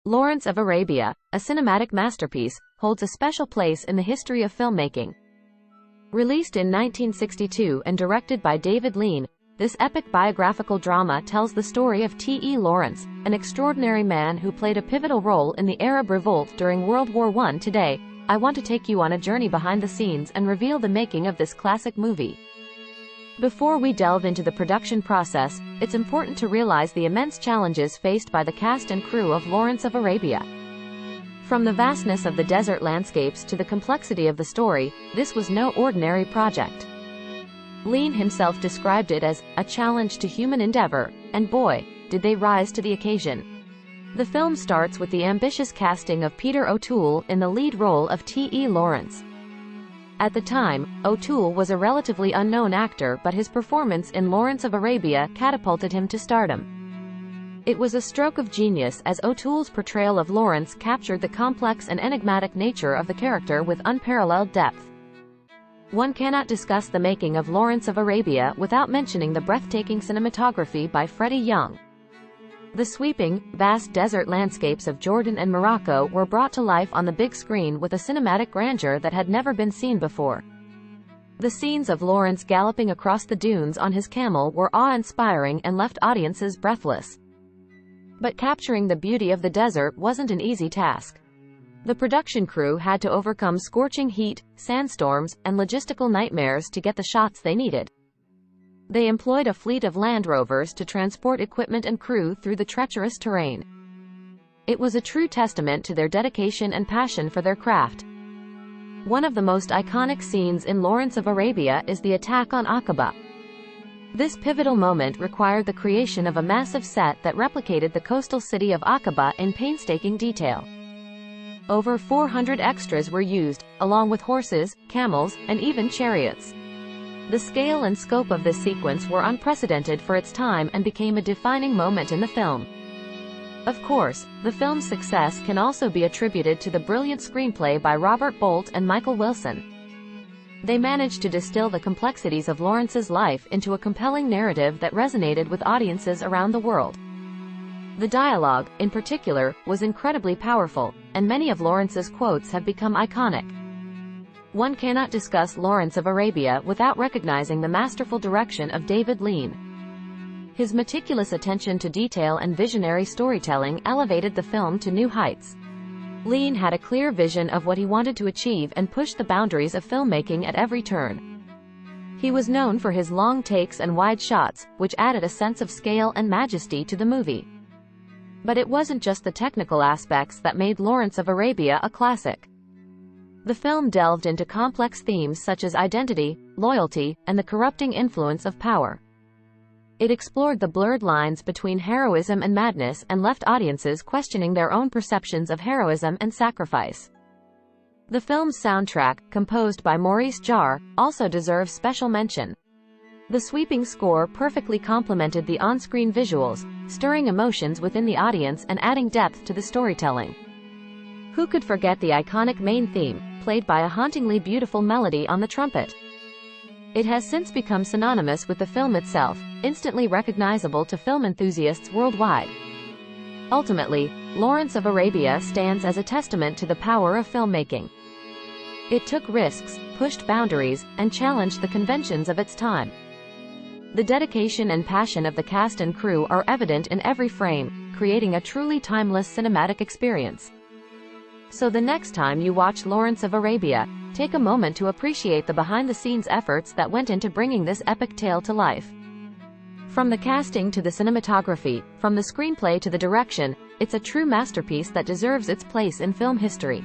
Lawrance of Arabia, a cinematic masterpiece, holds a special place in the history of filmmaking. Released in 1962 and directed by David Lean, this epic biographical drama tells the story of T.E. Lawrence, an extraordinary man who played a pivotal role in the Arab Revolt during World War I. Today, I want to take you on a journey behind the scenes and reveal the making of this classic movie. Before we delve into the production process, it's important to realize the immense challenges faced by the cast and crew of Lawrance of Arabia. From the vastness of the desert landscapes to the complexity of the story, this was no ordinary project. Lean himself described it as a challenge to human endeavor, and boy, did they rise to the occasion. The film starts with the ambitious casting of Peter O'Toole in the lead role of T.E. Lawrence. At the time, O'Toole was a relatively unknown actor, but his performance in Lawrance of Arabia catapulted him to stardom. It was a stroke of genius, as O'Toole's portrayal of Lawrence captured the complex and enigmatic nature of the character with unparalleled depth. One cannot discuss the making of Lawrance of Arabia without mentioning the breathtaking cinematography by Freddie Young. The sweeping, vast desert landscapes of Jordan and Morocco were brought to life on the big screen with a cinematic grandeur that had never been seen before. The scenes of Lawrence galloping across the dunes on his camel were awe-inspiring and left audiences breathless. But capturing the beauty of the desert wasn't an easy task. The production crew had to overcome scorching heat, sandstorms, and logistical nightmares to get the shots they needed. They employed a fleet of Land Rovers to transport equipment and crew through the treacherous terrain. It was a true testament to their dedication and passion for their craft. One of the most iconic scenes in Lawrance of Arabia is the attack on Aqaba. This pivotal moment required the creation of a massive set that replicated the coastal city of Aqaba in painstaking detail. Over 400 extras were used, along with horses, camels, and even chariots. The scale and scope of this sequence were unprecedented for its time and became a defining moment in the film. Of course, the film's success can also be attributed to the brilliant screenplay by Robert Bolt and Michael Wilson. They managed to distill the complexities of Lawrence's life into a compelling narrative that resonated with audiences around the world. The dialogue, in particular, was incredibly powerful, and many of Lawrence's quotes have become iconic. One cannot discuss Lawrance of Arabia without recognizing the masterful direction of David Lean. His meticulous attention to detail and visionary storytelling elevated the film to new heights. Lean had a clear vision of what he wanted to achieve and pushed the boundaries of filmmaking at every turn. He was known for his long takes and wide shots, which added a sense of scale and majesty to the movie. But it wasn't just the technical aspects that made Lawrance of Arabia a classic. The film delved into complex themes such as identity, loyalty, and the corrupting influence of power. It explored the blurred lines between heroism and madness and left audiences questioning their own perceptions of heroism and sacrifice. The film's soundtrack, composed by Maurice Jarre, also deserves special mention. The sweeping score perfectly complemented the on-screen visuals, stirring emotions within the audience and adding depth to the storytelling. Who could forget the iconic main theme, played by a hauntingly beautiful melody on the trumpet? It has since become synonymous with the film itself, instantly recognizable to film enthusiasts worldwide. Ultimately, Lawrance of Arabia stands as a testament to the power of filmmaking. It took risks, pushed boundaries, and challenged the conventions of its time. The dedication and passion of the cast and crew are evident in every frame, creating a truly timeless cinematic experience. So the next time you watch Lawrance of Arabia, take a moment to appreciate the behind-the-scenes efforts that went into bringing this epic tale to life. From the casting to the cinematography, from the screenplay to the direction, it's a true masterpiece that deserves its place in film history.